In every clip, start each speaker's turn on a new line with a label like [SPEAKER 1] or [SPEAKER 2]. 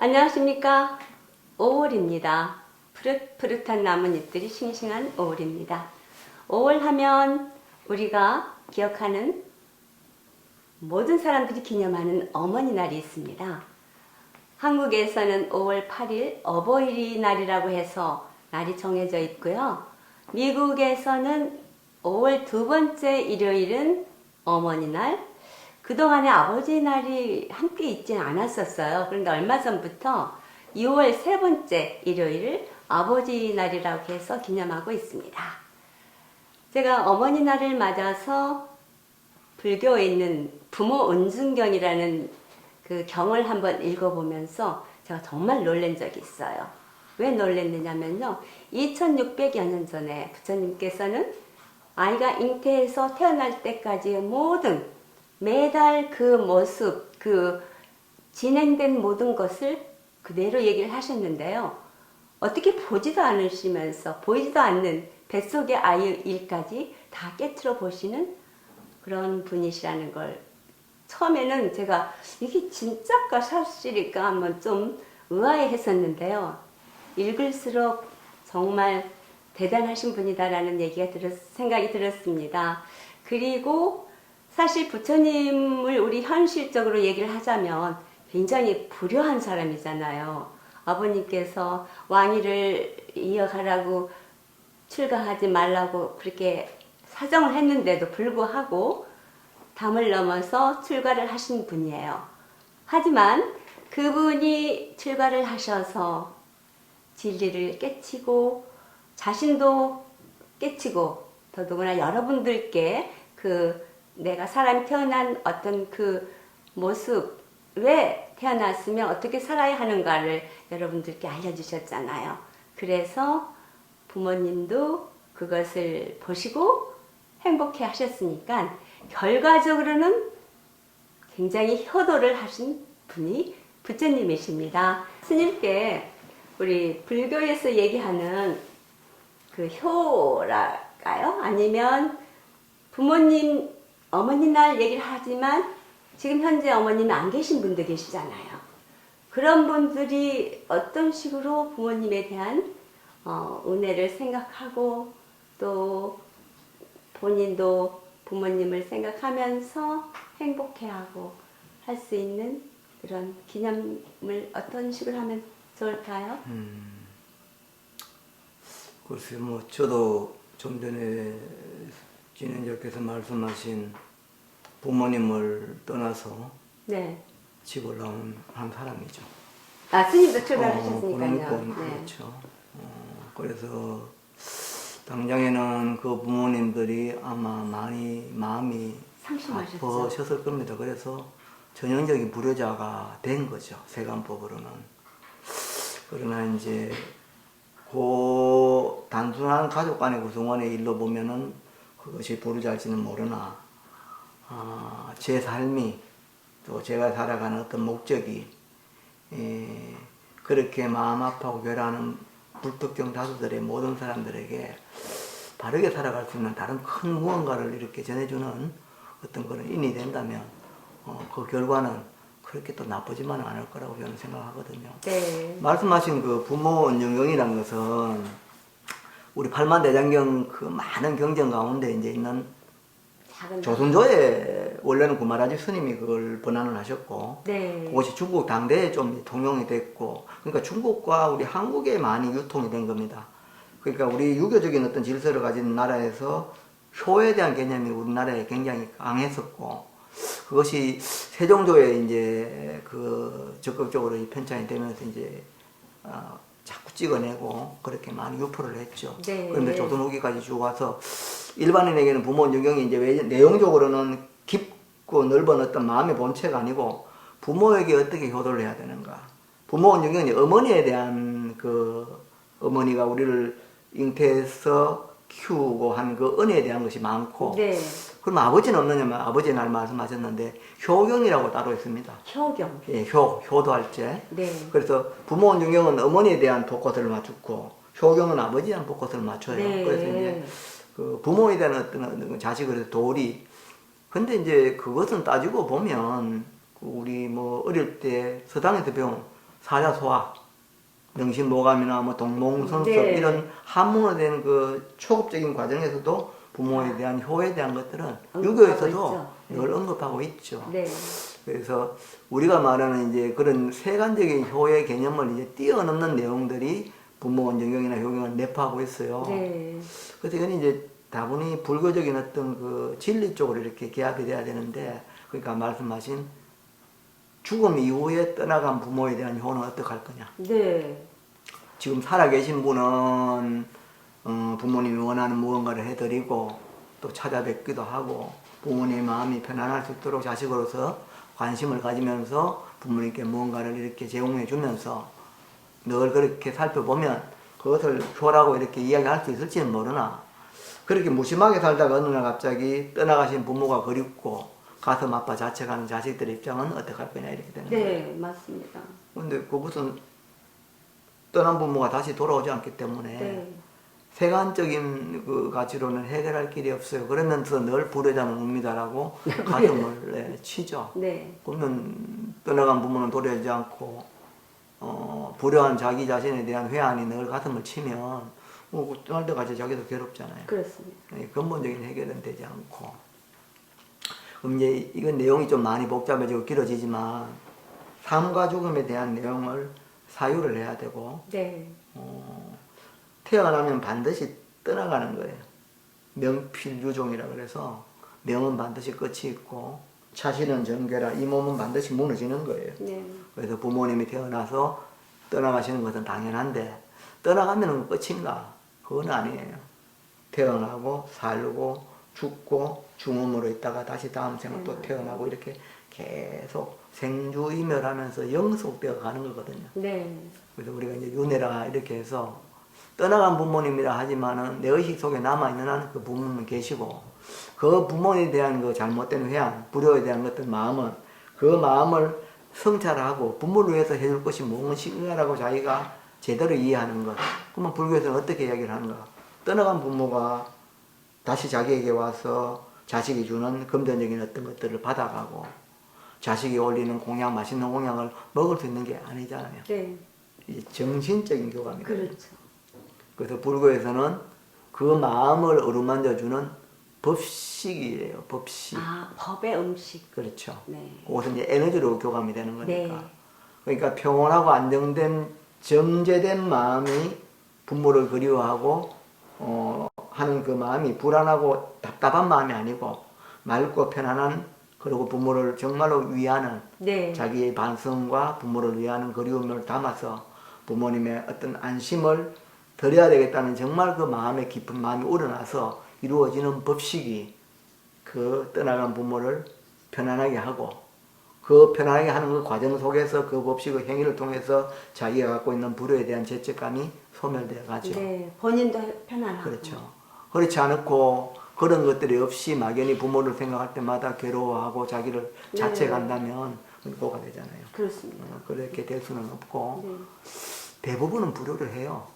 [SPEAKER 1] 안녕하십니까. 5월입니다. 푸릇푸릇한 나뭇잎들이 싱싱한 5월입니다. 5월 하면 우리가 기억하는 모든 사람들이 기념하는 어머니날이 있습니다. 한국에서는 5월 8일 어버이날이라고 해서 날이 정해져 있고요. 미국에서는 5월 두 번째 일요일은 어머니날, 그동안에 아버지 날이 함께 있지는 않았었어요. 그런데 얼마 전부터 2월 세 번째 일요일을 아버지 날이라고 해서 기념하고 있습니다. 제가 어머니 날을 맞아서 불교에 있는 부모 은중경이라는 그 경을 한번 읽어보면서 제가 정말 놀란 적이 있어요. 왜 놀랐느냐면요. 2600여 년 전에 부처님께서는 아이가 잉태해서 태어날 때까지의 모든 매달 그 모습, 그 진행된 모든 것을 그대로 얘기를 하셨는데요. 어떻게 보지도 않으시면서 보이지도 않는 뱃속의 아이의 일까지 다 깨트려 보시는 그런 분이시라는 걸 처음에는 제가 이게 진짜일까 사실일까 한번 좀 의아해 했었는데요. 읽을수록 정말 대단하신 분이다라는 생각이 들었습니다. 그리고 사실 부처님을 우리 현실적으로 얘기를 하자면 굉장히 불효한 사람이잖아요. 아버님께서 왕위를 이어가라고 출가하지 말라고 그렇게 사정을 했는데도 불구하고 담을 넘어서 출가를 하신 분이에요. 하지만 그분이 출가를 하셔서 진리를 깨치고 자신도 깨치고 더더구나 여러분들께 내가 사람이 태어난 어떤 그 모습, 왜 태어났으면 어떻게 살아야 하는가를 여러분들께 알려주셨잖아요. 그래서 부모님도 그것을 보시고 행복해 하셨으니까 결과적으로는 굉장히 효도를 하신 분이 부처님이십니다. 스님께 우리 불교에서 얘기하는 그 효랄까요? 아니면 부모님 어머니 날 얘기를 하지만 지금 현재 어머님이 안 계신 분도 계시잖아요. 그런 분들이 어떤 식으로 부모님에 대한 은혜를 생각하고 또 본인도 부모님을 생각하면서 행복해하고 할 수 있는 그런 기념을 어떤 식으로 하면 좋을까요?
[SPEAKER 2] 글쎄요, 저도 좀 전에 진행자께서 말씀하신 부모님을 떠나서
[SPEAKER 1] 네.
[SPEAKER 2] 집을 나온 한 사람이죠.
[SPEAKER 1] 아, 스님도 출가하셨으니까요.
[SPEAKER 2] 그러니까 그렇죠. 그래서 당장에는 그 부모님들이 아마 많이 마음이 아프셨을 겁니다. 그래서 전형적인 불효자가 된 거죠. 세간법으로는. 그러나 이제 그 단순한 가족 간의 구성원의 일로 보면은 그것이 불효자일지는 모르나 제 삶이 또 제가 살아가는 어떤 목적이 그렇게 마음 아파하고 괴로워하는 불특정 다수들의 모든 사람들에게 바르게 살아갈 수 있는 다른 큰 무언가를 이렇게 전해주는 어떤 그런 인이 된다면 그 결과는 그렇게 또 나쁘지만은 않을 거라고 저는 생각하거든요.
[SPEAKER 1] 네.
[SPEAKER 2] 말씀하신 그 부모 은중경이라는 것은 우리 팔만대장경 그 많은 경전 가운데 이제 있는 조선조에 원래는 구마라지 스님이 그걸 번안을 하셨고,
[SPEAKER 1] 네.
[SPEAKER 2] 그것이 중국 당대에 좀 통용이 됐고, 그러니까 중국과 우리 한국에 많이 유통이 된 겁니다. 그러니까 우리 유교적인 어떤 질서를 가진 나라에서 효에 대한 개념이 우리나라에 굉장히 강했었고, 그것이 세종조에 이제 적극적으로 편찬이 되면서 이제 자꾸 찍어내고 그렇게 많이 유포를 했죠.
[SPEAKER 1] 네.
[SPEAKER 2] 그런데 조선 후기까지 쭉 와서 일반인에게는 부모 은중경이 이제 내용적으로는 깊고 넓은 어떤 마음의 본체가 아니고 부모에게 어떻게 효도를 해야 되는가. 부모 은중경은 어머니에 대한 어머니가 우리를 잉태해서 키우고 한 그 은혜에 대한 것이 많고.
[SPEAKER 1] 네.
[SPEAKER 2] 그러면 아버지는 없느냐면 아버지 날 말씀하셨는데 효경이라고 따로 있습니다.
[SPEAKER 1] 효경.
[SPEAKER 2] 예, 효도할 때.
[SPEAKER 1] 네.
[SPEAKER 2] 그래서 부모 은중경은 어머니에 대한 복꽃을 맞추고 효경은 아버지에 대한 복꽃을 맞춰요.
[SPEAKER 1] 네.
[SPEAKER 2] 그래서 이제 부모에 대한 어떤 자식을 도리. 근데 이제 그것은 따지고 보면 우리 어릴 때 서당에서 배운 사자소화, 명심보감이나 뭐 동몽성섭
[SPEAKER 1] 네.
[SPEAKER 2] 이런 한문화된 그 초급적인 과정에서도 부모에 대한 효에 대한 것들은
[SPEAKER 1] 언급하고
[SPEAKER 2] 유교에서도
[SPEAKER 1] 있죠.
[SPEAKER 2] 늘 언급하고 있죠.
[SPEAKER 1] 네.
[SPEAKER 2] 그래서 우리가 말하는 이제 그런 세간적인 효의 개념을 이제 뛰어넘는 내용들이 부모 원정경이나 효경을 내포하고 있어요.
[SPEAKER 1] 네.
[SPEAKER 2] 그래서 이건 이제 다분히 불교적인 어떤 그 진리 쪽으로 이렇게 기합이 돼야 되는데, 그러니까 말씀하신 죽음 이후에 떠나간 부모에 대한 효는 어떻게 할 거냐.
[SPEAKER 1] 네.
[SPEAKER 2] 지금 살아계신 분은 부모님이 원하는 무언가를 해드리고 또 찾아뵙기도 하고 부모님의 마음이 편안할 수 있도록 자식으로서 관심을 가지면서 부모님께 무언가를 이렇게 제공해 주면서 늘 그렇게 살펴보면 그것을 효라고 이렇게 이야기할 수 있을지는 모르나, 그렇게 무심하게 살다가 어느 날 갑자기 떠나가신 부모가 그립고 가슴 아파 자책하는 자식들의 입장은 어떻게 할 거냐 이렇게 되는 거예요.
[SPEAKER 1] 네, 맞습니다.
[SPEAKER 2] 근데 그것은 떠난 부모가 다시 돌아오지 않기 때문에
[SPEAKER 1] 네.
[SPEAKER 2] 세간적인 그 가치로는 해결할 길이 없어요. 그러면서 늘 불효자는 웁니다라고 가슴을 치죠.
[SPEAKER 1] 네.
[SPEAKER 2] 그러면 떠나간 부모는 돌아오지 않고 불효한 자기 자신에 대한 회한이 늘 가슴을 치면 떠날 때까지 자기도 괴롭잖아요.
[SPEAKER 1] 그렇습니다.
[SPEAKER 2] 근본적인 해결은 되지 않고. 그럼 이제 이건 내용이 좀 많이 복잡해지고 길어지지만 삶과 죽음에 대한 내용을 사유를 해야 되고,
[SPEAKER 1] 네.
[SPEAKER 2] 태어나면 반드시 떠나가는 거예요. 명필유종이라 그래서 명은 반드시 끝이 있고 차실은 전개라, 이 몸은 반드시 무너지는 거예요.
[SPEAKER 1] 네.
[SPEAKER 2] 그래서 부모님이 태어나서 떠나가시는 것은 당연한데 떠나가면 끝인가? 그건 아니에요. 태어나고 살고 죽고 중음으로 있다가 다시 다음 생을 또 태어나고 이렇게 계속 생주이멸하면서 영속되어 가는 거거든요.
[SPEAKER 1] 네.
[SPEAKER 2] 그래서 우리가 이제 윤회라 이렇게 해서 떠나간 부모님이라 하지만은 내 의식 속에 남아있는 한 그 부모님은 계시고, 그 부모에 대한 그 잘못된 회한, 불효에 대한 어떤 마음은 그 마음을 성찰하고 부모를 위해서 해줄 것이 무엇인가라고 자기가 제대로 이해하는 것. 그러면 불교에서는 어떻게 이야기를 하는가? 떠나간 부모가 다시 자기에게 와서 자식이 주는 금전적인 어떤 것들을 받아가고 자식이 올리는 공약, 맛있는 공약을 먹을 수 있는 게 아니잖아요.
[SPEAKER 1] 네.
[SPEAKER 2] 이제 정신적인 교감이에요.
[SPEAKER 1] 그렇죠.
[SPEAKER 2] 그래서 불교에서는 그 마음을 어루만져주는 법식이에요. 법식.
[SPEAKER 1] 아, 법의 음식.
[SPEAKER 2] 그렇죠.
[SPEAKER 1] 네.
[SPEAKER 2] 그것은 이제 에너지로 교감이 되는 거니까.
[SPEAKER 1] 네.
[SPEAKER 2] 그러니까 평온하고 안정된 정제된 마음이 부모를 그리워하고 하는 그 마음이 불안하고 답답한 마음이 아니고 맑고 편안한, 그리고 부모를 정말로 위하는,
[SPEAKER 1] 네.
[SPEAKER 2] 자기의 반성과 부모를 위하는 그리움을 담아서 부모님의 어떤 안심을 드려야 되겠다는 정말 그 마음에 깊은 마음이 우러나서 이루어지는 법식이 그 떠나간 부모를 편안하게 하고, 그 편안하게 하는 그 과정 속에서 그 법식의 행위를 통해서 자기가 갖고 있는 불효에 대한 죄책감이 소멸되어 가죠.
[SPEAKER 1] 네. 본인도 편안하고.
[SPEAKER 2] 그렇죠. 그렇지 않고 그런 것들이 없이 막연히 부모를 생각할 때마다 괴로워하고 자기를
[SPEAKER 1] 네.
[SPEAKER 2] 자책한다면 뭐가 되잖아요.
[SPEAKER 1] 그렇습니다.
[SPEAKER 2] 그렇게 될 수는 없고
[SPEAKER 1] 네.
[SPEAKER 2] 대부분은 불효를 해요.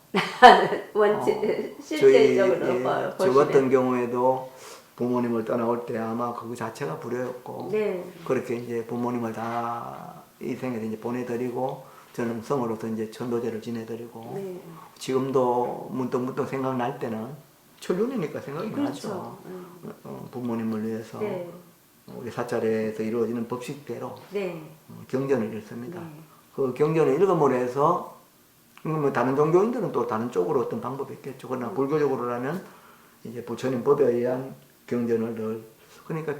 [SPEAKER 1] 실제적으로
[SPEAKER 2] 저 같은 경우에도 부모님을 떠나올 때 아마 그거 자체가 불효였고,
[SPEAKER 1] 네.
[SPEAKER 2] 그렇게 이제 부모님을 다 이 생에서 이제 보내드리고 저는 성으로서 이제 천도제를 지내드리고,
[SPEAKER 1] 네.
[SPEAKER 2] 지금도 문득문득 생각날 때는 천륜이니까 생각이 나죠.
[SPEAKER 1] 그렇죠.
[SPEAKER 2] 부모님을 위해서
[SPEAKER 1] 네.
[SPEAKER 2] 우리 사찰에서 이루어지는 법식대로
[SPEAKER 1] 네.
[SPEAKER 2] 경전을 읽습니다.
[SPEAKER 1] 네.
[SPEAKER 2] 그 경전을 읽음으로 해서 뭐 다른 종교인들은 또 다른 쪽으로 어떤 방법이 있겠죠. 그러나 불교적으로라면 이제 부처님 법에 의한 경전을 늘, 그러니까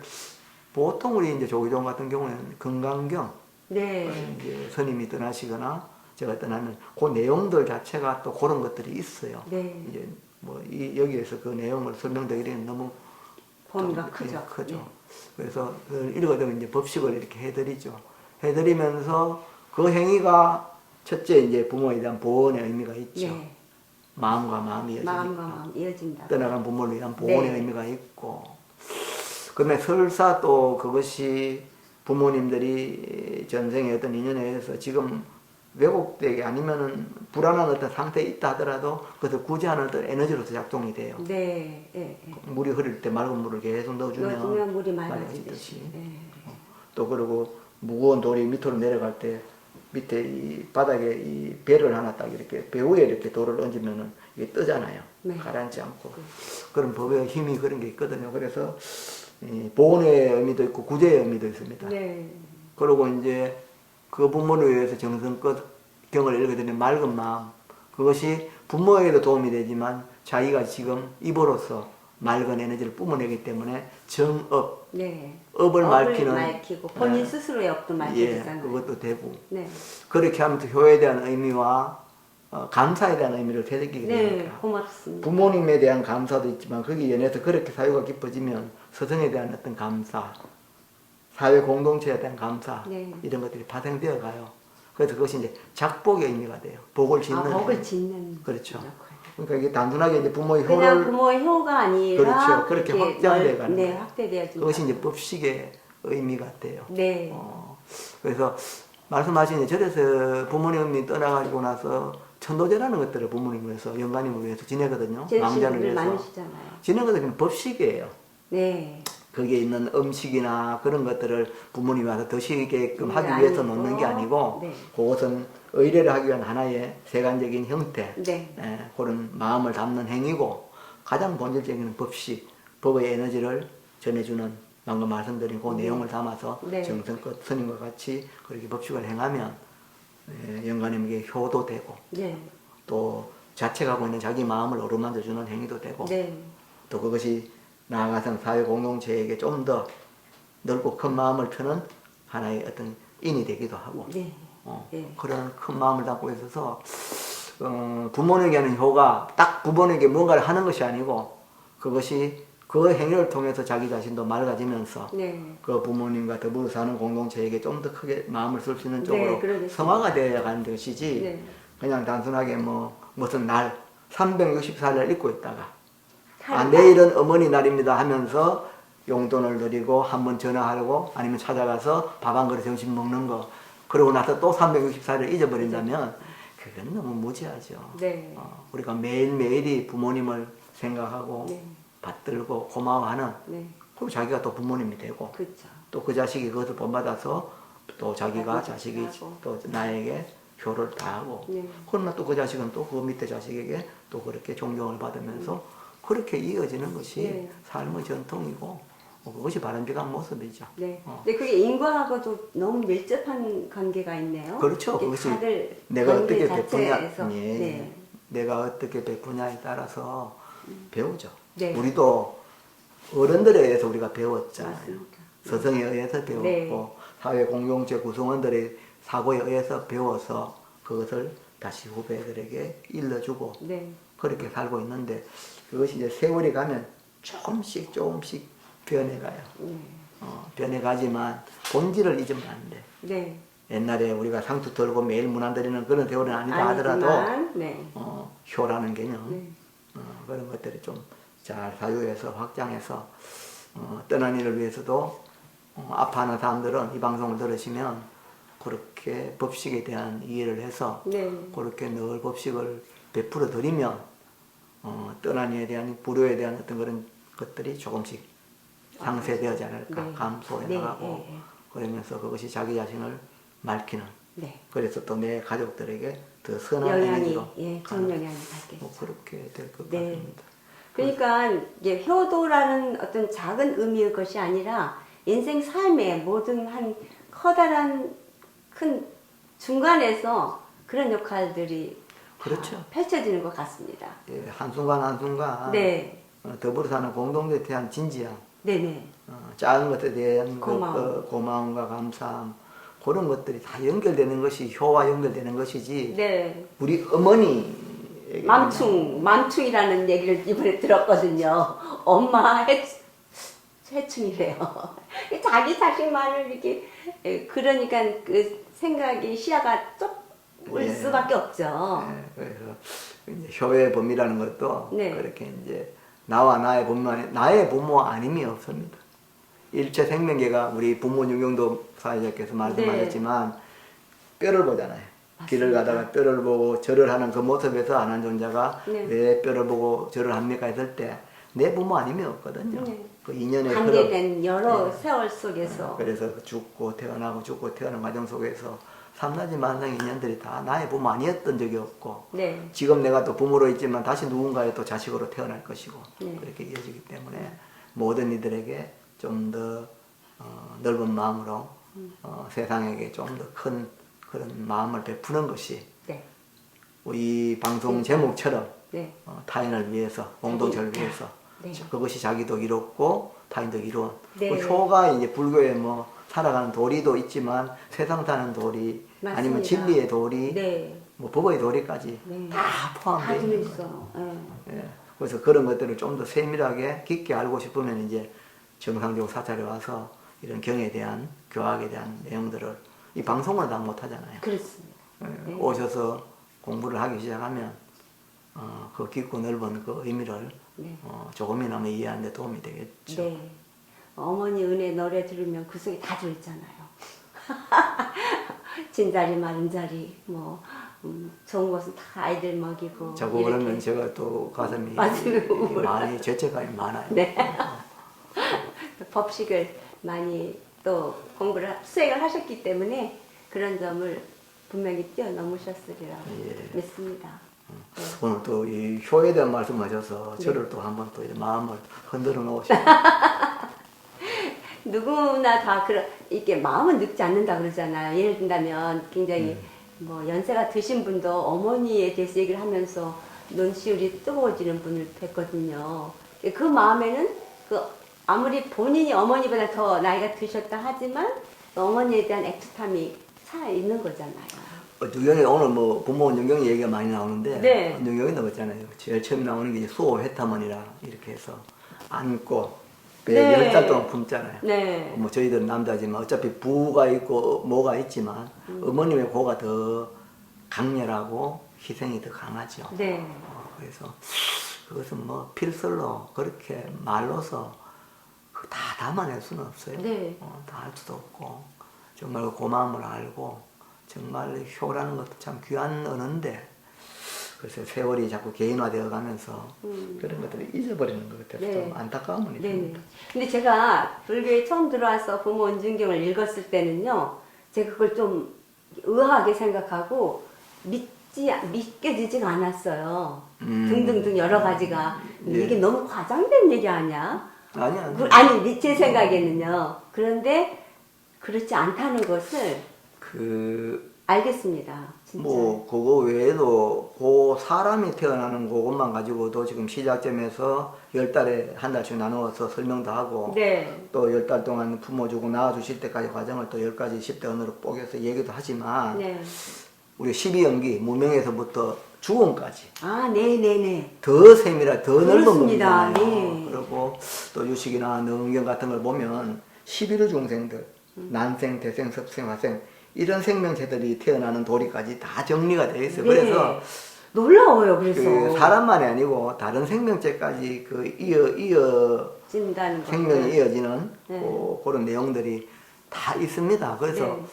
[SPEAKER 2] 보통 우리 이제 조기종 같은 경우에는 금강경,
[SPEAKER 1] 네.
[SPEAKER 2] 이제 스님이 떠나시거나 제가 떠나면 그 내용들 자체가 또 그런 것들이 있어요.
[SPEAKER 1] 네.
[SPEAKER 2] 이제 뭐 여기에서 그 내용을 설명드리기는 너무
[SPEAKER 1] 범위가
[SPEAKER 2] 좀
[SPEAKER 1] 크죠.
[SPEAKER 2] 크죠.
[SPEAKER 1] 네.
[SPEAKER 2] 그래서 읽어드리면 이제 법식을 이렇게 해드리죠. 해드리면서 그 행위가 첫째 이제 부모에 대한 보온의 의미가 있죠.
[SPEAKER 1] 네.
[SPEAKER 2] 마음과 마음이 이어지니까.
[SPEAKER 1] 마음과 마음 이어진다.
[SPEAKER 2] 떠나간 부모를 위한 보온의
[SPEAKER 1] 네.
[SPEAKER 2] 의미가 있고, 그다음에 설사 또 그것이 부모님들이 전생에 어떤 인연에 의해서 지금 왜곡되게 아니면은 불안한 어떤 상태에 있다 하더라도 그것을 구제하는 어떤 에너지로서 작동이 돼요.
[SPEAKER 1] 네. 네.
[SPEAKER 2] 물이 흐를 때 맑은 물을 계속 넣어주면
[SPEAKER 1] 물이
[SPEAKER 2] 맑아지듯이.
[SPEAKER 1] 맑아지듯이. 네.
[SPEAKER 2] 또 그리고 무거운 돌이 밑으로 내려갈 때 밑에 이 바닥에 이 배를 하나 딱 이렇게 배 위에 이렇게 돌을 얹으면은 이게 뜨잖아요.
[SPEAKER 1] 네.
[SPEAKER 2] 가라앉지 않고. 그런 법의 힘이 그런 게 있거든요. 그래서 이 보온의 의미도 있고 구제의 의미도 있습니다.
[SPEAKER 1] 네.
[SPEAKER 2] 그리고 이제 그 부모를 위해서 정성껏 경을 읽게 되는 맑은 마음, 그것이 부모에게도 도움이 되지만 자기가 지금 입으로서 맑은 에너지를 뿜어내기 때문에 정업,
[SPEAKER 1] 네.
[SPEAKER 2] 업을 밝히는,
[SPEAKER 1] 밝히고 본인
[SPEAKER 2] 예.
[SPEAKER 1] 스스로의 업도
[SPEAKER 2] 예,
[SPEAKER 1] 밝히잖아요.
[SPEAKER 2] 그것도 되고
[SPEAKER 1] 네.
[SPEAKER 2] 그렇게 하면서 효에 대한 의미와 감사에 대한 의미를 되새기게
[SPEAKER 1] 네,
[SPEAKER 2] 됩니다.
[SPEAKER 1] 고맙습니다.
[SPEAKER 2] 부모님에 대한 감사도 있지만 거기에 연해서 그렇게 사유가 깊어지면 서성에 대한 어떤 감사, 사회 공동체에 대한 감사,
[SPEAKER 1] 네.
[SPEAKER 2] 이런 것들이 파생되어 가요. 그래서 그것이 이제 작복의 의미가 돼요. 복을 짓는.
[SPEAKER 1] 복을 짓는.
[SPEAKER 2] 그렇죠.
[SPEAKER 1] 역할.
[SPEAKER 2] 그러니까 이게 단순하게 이제 부모의
[SPEAKER 1] 그냥
[SPEAKER 2] 효를
[SPEAKER 1] 부모의 효가 아니라
[SPEAKER 2] 그렇죠. 그렇게 확장돼 가는
[SPEAKER 1] 네,
[SPEAKER 2] 거예요.
[SPEAKER 1] 확대되어진다.
[SPEAKER 2] 그것이 이제 법식의 의미가 돼요.
[SPEAKER 1] 네.
[SPEAKER 2] 그래서 말씀하신 절에서 부모님이 떠나가지고 나서 천도제라는 것들을 부모님을 위해서 영가님을 위해서 지내거든요. 망자를 위해서
[SPEAKER 1] 많으시잖아요.
[SPEAKER 2] 지내는 것들은 법식이에요.
[SPEAKER 1] 네.
[SPEAKER 2] 거기에 있는 음식이나 그런 것들을 부모님이 와서 드시게끔 하기
[SPEAKER 1] 네,
[SPEAKER 2] 위해서
[SPEAKER 1] 아니고.
[SPEAKER 2] 놓는 게 아니고
[SPEAKER 1] 네.
[SPEAKER 2] 그것은 의례를 하기 위한 하나의 세간적인 형태,
[SPEAKER 1] 네.
[SPEAKER 2] 그런 마음을 담는 행위고 가장 본질적인 법식, 법의 에너지를 전해주는 방금 말씀드린 그 내용을 담아서
[SPEAKER 1] 네.
[SPEAKER 2] 정성껏 스님과 같이 그렇게 법식을 행하면 영가님에게 효도 되고
[SPEAKER 1] 네.
[SPEAKER 2] 또 자체가 하고 있는 자기 마음을 어루만져주는 행위도 되고
[SPEAKER 1] 네.
[SPEAKER 2] 또 그것이 나아가서 사회 공동체에게 좀 더 넓고 큰 마음을 펴는 하나의 어떤 인이 되기도 하고
[SPEAKER 1] 네. 네.
[SPEAKER 2] 그런 큰 마음을 담고 있어서 부모에게 하는 효가 딱 부모에게 뭔가를 하는 것이 아니고 그것이 그 행위를 통해서 자기 자신도 맑아지면서
[SPEAKER 1] 네.
[SPEAKER 2] 그 부모님과 더불어 사는 공동체에게 좀 더 크게 마음을 쓸 수 있는 쪽으로
[SPEAKER 1] 그러겠습니다.
[SPEAKER 2] 성화가 되어 가는 것이지
[SPEAKER 1] 네.
[SPEAKER 2] 그냥 단순하게 뭐 무슨 날 364일 잊고 있다가
[SPEAKER 1] 살다.
[SPEAKER 2] 내일은 어머니 날입니다 하면서 용돈을 드리고 한번 전화하고 아니면 찾아가서 밥 한 그릇 점심 먹는 거 그러고 나서 또 364일 잊어버린다면 그건 너무 무지하죠.
[SPEAKER 1] 네.
[SPEAKER 2] 우리가 매일매일이 부모님을 생각하고
[SPEAKER 1] 네.
[SPEAKER 2] 받들고 고마워하는
[SPEAKER 1] 네.
[SPEAKER 2] 그리고 자기가 또 부모님이 되고
[SPEAKER 1] 그렇죠.
[SPEAKER 2] 또 그 자식이 그것을 본받아서 또 자기가
[SPEAKER 1] 나도
[SPEAKER 2] 자식이
[SPEAKER 1] 하고.
[SPEAKER 2] 또 나에게 효를 다하고
[SPEAKER 1] 네.
[SPEAKER 2] 그러나 또 그 자식은 또 그 밑에 자식에게 또 그렇게 존경을 받으면서 그렇게 이어지는 것이
[SPEAKER 1] 네.
[SPEAKER 2] 삶의 전통이고 그것이 바람직한 모습이죠.
[SPEAKER 1] 네. 근데 그게 인과하고도 너무 밀접한 관계가 있네요.
[SPEAKER 2] 그렇죠.
[SPEAKER 1] 이게
[SPEAKER 2] 그것이
[SPEAKER 1] 다들
[SPEAKER 2] 내가
[SPEAKER 1] 관계
[SPEAKER 2] 어떻게 베푸냐,
[SPEAKER 1] 자체에서. 네.
[SPEAKER 2] 내가 어떻게 베푸냐에 따라서 배우죠.
[SPEAKER 1] 네.
[SPEAKER 2] 우리도 어른들에 의해서 우리가 배웠잖아요.
[SPEAKER 1] 맞습니다.
[SPEAKER 2] 서성에 의해서 배웠고
[SPEAKER 1] 네.
[SPEAKER 2] 사회 공동체 구성원들의 사고에 의해서 배워서 그것을 다시 후배들에게 일러주고
[SPEAKER 1] 네.
[SPEAKER 2] 그렇게 살고 있는데 그것이 이제 세월이 가면 조금씩 변해가요.
[SPEAKER 1] 네.
[SPEAKER 2] 변해가지만 본질을 잊으면 안 돼.
[SPEAKER 1] 네.
[SPEAKER 2] 옛날에 우리가 상투 털고 매일 문안 드리는 그런 세월은 아니다 하더라도
[SPEAKER 1] 아니지만, 네.
[SPEAKER 2] 효라는 개념
[SPEAKER 1] 네.
[SPEAKER 2] 그런 것들이 좀 잘 사유해서 확장해서 떠난 이를 위해서도 아파하는 사람들은 이 방송을 들으시면 그렇게 법식에 대한 이해를 해서
[SPEAKER 1] 네.
[SPEAKER 2] 그렇게 늘 법식을 베풀어 드리면 떠난 이에 대한 불효에 대한 어떤 그런 것들이 조금씩 상쇄되어지 않을까
[SPEAKER 1] 네.
[SPEAKER 2] 감소해
[SPEAKER 1] 네.
[SPEAKER 2] 나가고
[SPEAKER 1] 네.
[SPEAKER 2] 그러면서 그것이 자기 자신을 밝히는
[SPEAKER 1] 네.
[SPEAKER 2] 그래서 또 내 가족들에게 더 선한
[SPEAKER 1] 영향이,
[SPEAKER 2] 에너지로
[SPEAKER 1] 예, 좋은 영향이 받겠죠.
[SPEAKER 2] 뭐 그렇게 될 것
[SPEAKER 1] 네.
[SPEAKER 2] 같습니다.
[SPEAKER 1] 그러니까 이제 효도라는 어떤 작은 의미의 것이 아니라 인생 삶의 모든 한 커다란 큰 중간에서 그런 역할들이
[SPEAKER 2] 그렇죠.
[SPEAKER 1] 펼쳐지는 것 같습니다.
[SPEAKER 2] 예, 한순간 한순간
[SPEAKER 1] 네.
[SPEAKER 2] 더불어 사는 공동체에 대한 진지함,
[SPEAKER 1] 네네.
[SPEAKER 2] 작은 것에 대한
[SPEAKER 1] 고마움.
[SPEAKER 2] 고마움과 감사함 그런 것들이 다 연결되는 것이 효와 연결되는 것이지
[SPEAKER 1] 네.
[SPEAKER 2] 우리 어머니
[SPEAKER 1] 맘충이라는 얘기를 이번에 들었거든요. 엄마 해충이래요. 자기 자식만을 이렇게 그러니까 그 생각이 시야가 좁을
[SPEAKER 2] 예.
[SPEAKER 1] 수밖에 없죠.
[SPEAKER 2] 예, 그래서 이제 효의 범위라는 것도
[SPEAKER 1] 네.
[SPEAKER 2] 그렇게 이제 나와 나의 부모 아님이 없습니다. 일체 생명계가 우리 부모 윤경도 사회자께서 말씀하셨지만 뼈를 보잖아요. 길을 가다가 뼈를 보고 절을 하는 그 모습에서 안한 존자가
[SPEAKER 1] 네.
[SPEAKER 2] 왜 뼈를 보고 절을 합니까 했을 때 내 부모 아님이 없거든요.
[SPEAKER 1] 네.
[SPEAKER 2] 그 인연의
[SPEAKER 1] 관계된 여러
[SPEAKER 2] 네.
[SPEAKER 1] 세월 속에서
[SPEAKER 2] 그래서 죽고 태어나고 죽고 태어나는 과정 속에서 삼라지 만상 인연들이 다 나의 부모 아니었던 적이 없고
[SPEAKER 1] 네.
[SPEAKER 2] 지금 내가 또 부모로 있지만 다시 누군가의 또 자식으로 태어날 것이고
[SPEAKER 1] 네.
[SPEAKER 2] 그렇게 이어지기 때문에 모든 이들에게 좀 더 넓은 마음으로 세상에게 좀 더 큰 그런 마음을 베푸는 것이
[SPEAKER 1] 네.
[SPEAKER 2] 이 방송 제목처럼
[SPEAKER 1] 네.
[SPEAKER 2] 타인을 위해서 공동체를 위해서
[SPEAKER 1] 네.
[SPEAKER 2] 그것이 자기도 이롭고 타인도 이로운
[SPEAKER 1] 네.
[SPEAKER 2] 그 효가 이제 불교에 뭐 살아가는 도리도 있지만 세상 사는 도리
[SPEAKER 1] 맞습니다.
[SPEAKER 2] 아니면 진리의 도리
[SPEAKER 1] 네.
[SPEAKER 2] 뭐 법의 도리까지
[SPEAKER 1] 네.
[SPEAKER 2] 다 포함되어
[SPEAKER 1] 다
[SPEAKER 2] 있는 거예요.
[SPEAKER 1] 들어있어요. 네.
[SPEAKER 2] 예. 그래서 그런 것들을 좀 더 세밀하게 깊게 알고 싶으면 이제 정상적 사찰에 와서 이런 경에 대한 교학에 대한 내용들을 이 방송을 다 못하잖아요.
[SPEAKER 1] 그렇습니다.
[SPEAKER 2] 예.
[SPEAKER 1] 네.
[SPEAKER 2] 오셔서 공부를 하기 시작하면 그 깊고 넓은 그 의미를
[SPEAKER 1] 네.
[SPEAKER 2] 조금이나마 이해하는 데 도움이 되겠죠.
[SPEAKER 1] 네. 어머니 은혜 노래 들으면 그 속에 다 들어있잖아요. 진자리 마른자리 뭐 좋은 것은 다 아이들 먹이고
[SPEAKER 2] 자꾸 그러면 제가 또 가슴이
[SPEAKER 1] 맞아요.
[SPEAKER 2] 많이 죄책감이 많아요.
[SPEAKER 1] 네. 법식을 많이 또 공부를 수행을 하셨기 때문에 그런 점을 분명히 뛰어넘으셨으리라고
[SPEAKER 2] 예.
[SPEAKER 1] 믿습니다. 네.
[SPEAKER 2] 오늘 또 이 효에 대한 말씀하셔서
[SPEAKER 1] 네.
[SPEAKER 2] 저를 또 한번 또 이런 마음을 흔들어 놓으시고
[SPEAKER 1] 누구나 다 이렇게 마음은 늙지 않는다 그러잖아요. 예를 든다면 굉장히 뭐 연세가 드신 분도 어머니에 대해서 얘기를 하면서 눈시울이 뜨거워지는 분을 뵀거든요. 그 마음에는 아무리 본인이 어머니보다 더 나이가 드셨다 하지만 어머니에 대한 애틋함이 살아 있는 거잖아요.
[SPEAKER 2] 누경이 오늘 뭐 부모 누경이 얘기가 많이 나오는데
[SPEAKER 1] 네.
[SPEAKER 2] 누경이 나왔잖아요. 제일 처음 나오는 게 수호 회타문이라 이렇게 해서 안고 배
[SPEAKER 1] 네.
[SPEAKER 2] 10달 동안 품잖아요.
[SPEAKER 1] 네.
[SPEAKER 2] 뭐 저희들은 남자지만 어차피 부가 있고 뭐가 있지만 어머님의 고가 더 강렬하고 희생이 더 강하죠.
[SPEAKER 1] 네.
[SPEAKER 2] 그래서 그것은 뭐 필설로 그렇게 말로서 다 담아낼 수는 없어요.
[SPEAKER 1] 네.
[SPEAKER 2] 다 할 수도 없고 정말 그 고마움을 알고 정말 효라는 것도 참 귀한 언어인데 그래서 세월이 자꾸 개인화되어 가면서 그런 것들을 잊어버리는 것 같아서
[SPEAKER 1] 네.
[SPEAKER 2] 좀 안타까움은
[SPEAKER 1] 네네.
[SPEAKER 2] 있습니다.
[SPEAKER 1] 근데 제가 불교에 처음 들어와서 부모 은중경을 읽었을 때는요, 제가 그걸 좀 의아하게 생각하고 믿겨지지가 않았어요. 등등등 여러 가지가.
[SPEAKER 2] 예.
[SPEAKER 1] 이게 너무 과장된 얘기 아니야?
[SPEAKER 2] 아니야.
[SPEAKER 1] 아니, 제 생각에는요. 그런데 그렇지 않다는 것을 알겠습니다. 진짜.
[SPEAKER 2] 뭐 그거 외에도 그 사람이 태어나는 그것만 가지고도 지금 시작점에서 10달에 한 달씩 나누어서 설명도 하고
[SPEAKER 1] 네.
[SPEAKER 2] 또 10달 동안 부모 주고 낳아주실 때까지 과정을 또 10가지 10대 언어로 뽀개서 얘기도 하지만
[SPEAKER 1] 네.
[SPEAKER 2] 우리 12연기 무명에서부터 죽음까지
[SPEAKER 1] 아, 네네네.
[SPEAKER 2] 더 세밀하게 더 넓은
[SPEAKER 1] 그렇습니다.
[SPEAKER 2] 겁니다.
[SPEAKER 1] 네.
[SPEAKER 2] 그리고 또 유식이나 능경 같은 걸 보면 11호 중생들 난생, 대생, 섭생, 화생 이런 생명체들이 태어나는 도리까지 다 정리가 되어 있어요.
[SPEAKER 1] 네.
[SPEAKER 2] 그래서
[SPEAKER 1] 놀라워요. 그래서
[SPEAKER 2] 그 사람만이 아니고 다른 생명체까지
[SPEAKER 1] 진다는
[SPEAKER 2] 생명이
[SPEAKER 1] 거죠.
[SPEAKER 2] 이어지는
[SPEAKER 1] 네.
[SPEAKER 2] 그런 내용들이 다 있습니다. 그래서
[SPEAKER 1] 네.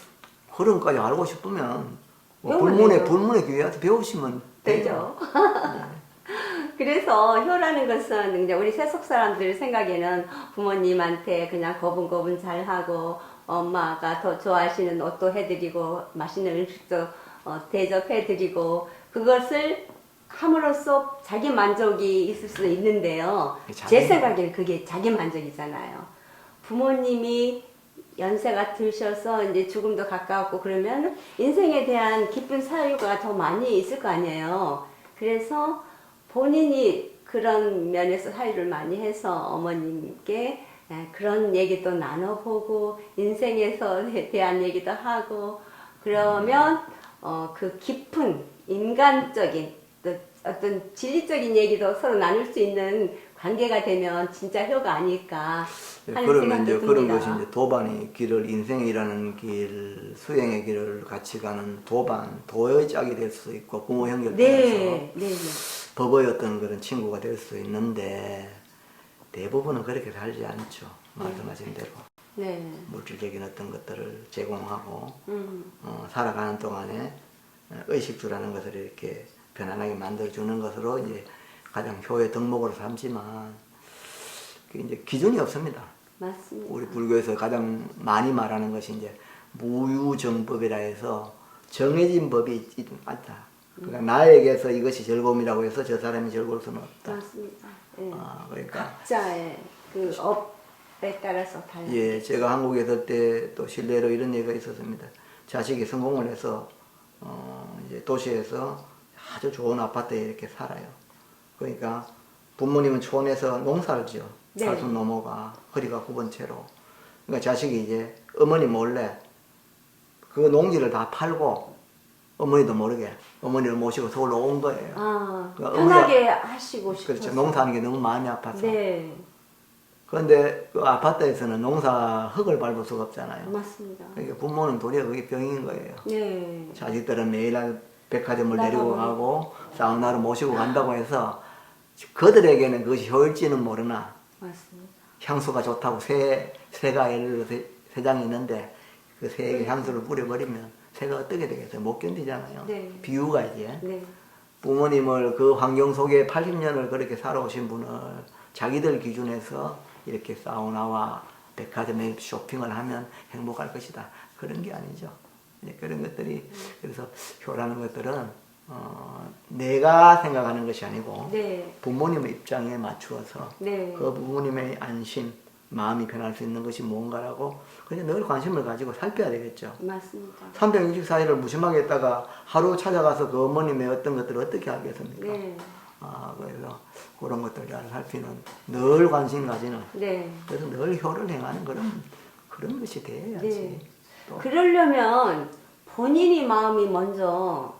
[SPEAKER 2] 그런 것까지 알고 싶으면 뭐
[SPEAKER 1] 배우면
[SPEAKER 2] 불문의 교회 와서 배우시면
[SPEAKER 1] 되죠. 그래서 효라는 것은 이제 우리 세속 사람들 생각에는 부모님한테 그냥 거분거분 잘하고 엄마가 더 좋아하시는 옷도 해드리고 맛있는 음식도 대접해드리고 그것을 함으로써 자기 만족이 있을 수 있는데요. 제 생각에는 그게 자기 만족이잖아요. 부모님이 연세가 드셔서 이제 죽음도 가까웠고 그러면 인생에 대한 기쁜 사유가 더 많이 있을 거 아니에요. 그래서 본인이 그런 면에서 사유를 많이 해서 어머님께 그런 얘기도 나눠보고 인생에서 대한 얘기도 하고 그러면 그 깊은 인간적인 또 어떤 진리적인 얘기도 서로 나눌 수 있는 관계가 되면 진짜 효가 아닐까 하는
[SPEAKER 2] 그러면
[SPEAKER 1] 생각도
[SPEAKER 2] 이제
[SPEAKER 1] 듭니다.
[SPEAKER 2] 그런 것이 이제 도반의 길을 인생이라는 길, 수행의 길을 같이 가는 도의 짝이 될 수 있고 부모 연결
[SPEAKER 1] 네,
[SPEAKER 2] 통해서
[SPEAKER 1] 네.
[SPEAKER 2] 법의 어떤 그런 친구가 될 수 있는데 대부분은 그렇게 살지 않죠. 말씀하신 대로
[SPEAKER 1] 네.
[SPEAKER 2] 물질적인 어떤 것들을 제공하고 살아가는 동안에 의식주라는 것을 이렇게 편안하게 만들어주는 것으로 이제 가장 효의 덕목으로 삼지만 그게 이제 기준이 없습니다.
[SPEAKER 1] 맞습니다.
[SPEAKER 2] 우리 불교에서 가장 많이 말하는 것이 이제 무유정법이라 해서 정해진 법이 있지 않다. 그러니까 나에게서 이것이 즐거움이라고 해서 저 사람이 즐거울 수는 없다.
[SPEAKER 1] 맞습니다. 예.
[SPEAKER 2] 그러니까
[SPEAKER 1] 각자의 그 업에 따라서 달라요.
[SPEAKER 2] 예, 제가 한국에 있을 때 또 실례로 이런 얘기가 있었습니다. 자식이 성공을 해서 이제 도시에서 아주 좋은 아파트에 이렇게 살아요. 그러니까 부모님은 촌에서 농사를 지어
[SPEAKER 1] 네.
[SPEAKER 2] 살순 넘어가 허리가 굽은 채로. 그러니까 자식이 이제 어머니 몰래 그 농지를 다 팔고 어머니도 모르게 어머니를 모시고 서울로 온 거예요. 그러니까
[SPEAKER 1] 편하게 하시고 싶어서.
[SPEAKER 2] 그렇죠. 농사하는 게 너무 마음이 아파서.
[SPEAKER 1] 네,
[SPEAKER 2] 그런데 그 아파트에서는 농사 흙을 밟을 수가 없잖아요.
[SPEAKER 1] 맞습니다.
[SPEAKER 2] 그러니까 부모는 도리어 그게 병인 거예요.
[SPEAKER 1] 네,
[SPEAKER 2] 자식들은 매일 백화점을 내리고
[SPEAKER 1] 나가고.
[SPEAKER 2] 가고 사우나를 모시고 간다고 해서 그들에게는 그것이 효율지는 모르나
[SPEAKER 1] 맞습니다.
[SPEAKER 2] 향수가 좋다고 새가 예를 들어 세 장이 있는데 그 새에게 향수를 뿌려버리면 새가 어떻게 되겠어요? 못 견디잖아요.
[SPEAKER 1] 네.
[SPEAKER 2] 비유가 이제
[SPEAKER 1] 네,
[SPEAKER 2] 부모님을 그 환경 속에 80년을 그렇게 살아오신 분을 자기들 기준에서 이렇게 사우나와 백화점에 쇼핑을 하면 행복할 것이다. 그런 게 아니죠. 그런 것들이 그래서 효라는 것들은 내가 생각하는 것이 아니고
[SPEAKER 1] 네,
[SPEAKER 2] 부모님의 입장에 맞추어서
[SPEAKER 1] 네.
[SPEAKER 2] 그 부모님의 안심, 마음이 변할 수 있는 것이 뭔가라고 그냥 늘 관심을 가지고 살펴야 되겠죠.
[SPEAKER 1] 맞습니다.
[SPEAKER 2] 364일을 무심하게 했다가 하루 찾아가서 그 어머님의 어떤 것들을 어떻게 알겠습니까?
[SPEAKER 1] 네,
[SPEAKER 2] 그래서 그런 것들을 잘 살피는 늘 관심 가지는
[SPEAKER 1] 네.
[SPEAKER 2] 그래서 늘 효를 행하는 그런 것이 돼야지.
[SPEAKER 1] 네.
[SPEAKER 2] 또.
[SPEAKER 1] 그러려면 본인이 마음이 먼저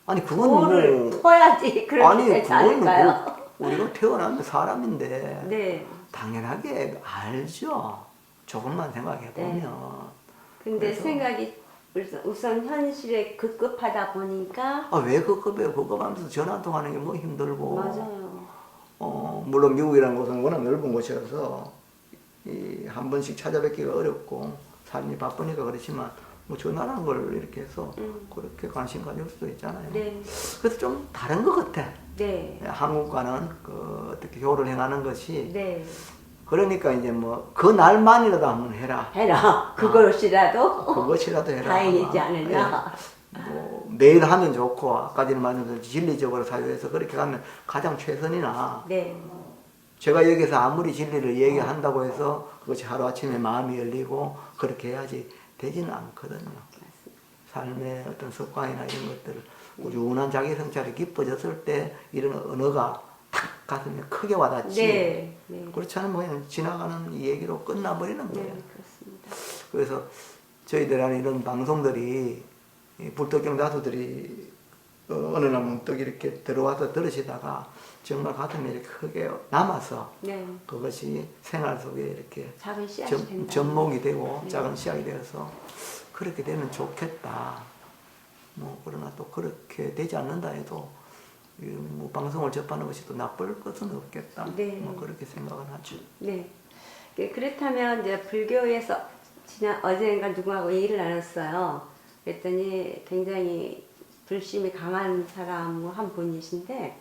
[SPEAKER 2] 아니 그건
[SPEAKER 1] 도를
[SPEAKER 2] 뭐
[SPEAKER 1] 퍼야지 그렇게
[SPEAKER 2] 아니
[SPEAKER 1] 되지
[SPEAKER 2] 그건
[SPEAKER 1] 않을까요?
[SPEAKER 2] 뭐 우리가 태어나면 사람인데
[SPEAKER 1] 네.
[SPEAKER 2] 당연하게 알죠. 조금만 생각해 보면.
[SPEAKER 1] 근데
[SPEAKER 2] 그래서
[SPEAKER 1] 생각이 우선 현실에 급급하다 보니까
[SPEAKER 2] 왜 급급해요? 급급하면서 전화 한 통하는 게 뭐 힘들고.
[SPEAKER 1] 맞아요.
[SPEAKER 2] 물론 미국이라는 곳은 워낙 넓은 곳이어서 한 번씩 찾아뵙기가 어렵고 삶이 바쁘니까 그렇지만 뭐 전화라는 걸 이렇게 해서 그렇게 관심 가질 수도 있잖아요.
[SPEAKER 1] 네.
[SPEAKER 2] 그래서 좀 다른 것 같아.
[SPEAKER 1] 네.
[SPEAKER 2] 한국과는 어떻게 효를 행하는 것이
[SPEAKER 1] 네.
[SPEAKER 2] 그러니까 이제 뭐 그 날만이라도 한번 해라.
[SPEAKER 1] 해라. 그것이라도
[SPEAKER 2] 그것이라도 해라.
[SPEAKER 1] 다행이지 않느냐.
[SPEAKER 2] 뭐 매일 하면 좋고 아까 전에 말씀드린 진리적으로 사유해서 그렇게 가면 가장 최선이나
[SPEAKER 1] 네.
[SPEAKER 2] 제가 여기서 아무리 진리를 얘기한다고 해서 그것이 하루아침에 마음이 열리고 그렇게 해야지 되지는 않거든요. 삶의 어떤 습관이나 이런 것들을 꾸준한 자기 성찰이 깊어졌을 때 이런 언어가 탁 가슴에 크게 와닿지.
[SPEAKER 1] 네. 네.
[SPEAKER 2] 그렇지 않으면 그냥 지나가는 이 얘기로 끝나버리는 거예요.
[SPEAKER 1] 네, 그렇습니다.
[SPEAKER 2] 그래서 저희들 안에 이런 방송들이 이 불특정 다수들이 어느 날 문득 이렇게 들어와서 들으시다가 정말 가슴에 이렇게 크게 남아서
[SPEAKER 1] 네.
[SPEAKER 2] 그것이 생활 속에 이렇게
[SPEAKER 1] 작은 씨앗이 된다.
[SPEAKER 2] 접목이 되고
[SPEAKER 1] 네.
[SPEAKER 2] 작은 씨앗이 되어서 그렇게 되면 좋겠다. 뭐 그러나 또 그렇게 되지 않는다 해도 뭐 방송을 접하는 것이 또 나쁠 것은 없겠다.
[SPEAKER 1] 네.
[SPEAKER 2] 뭐 그렇게 생각을 하죠.
[SPEAKER 1] 네. 그렇다면 이제 불교에서 어젠가 누구하고 얘기를 나눴어요. 그랬더니 굉장히 불심이 강한 사람 한 분이신데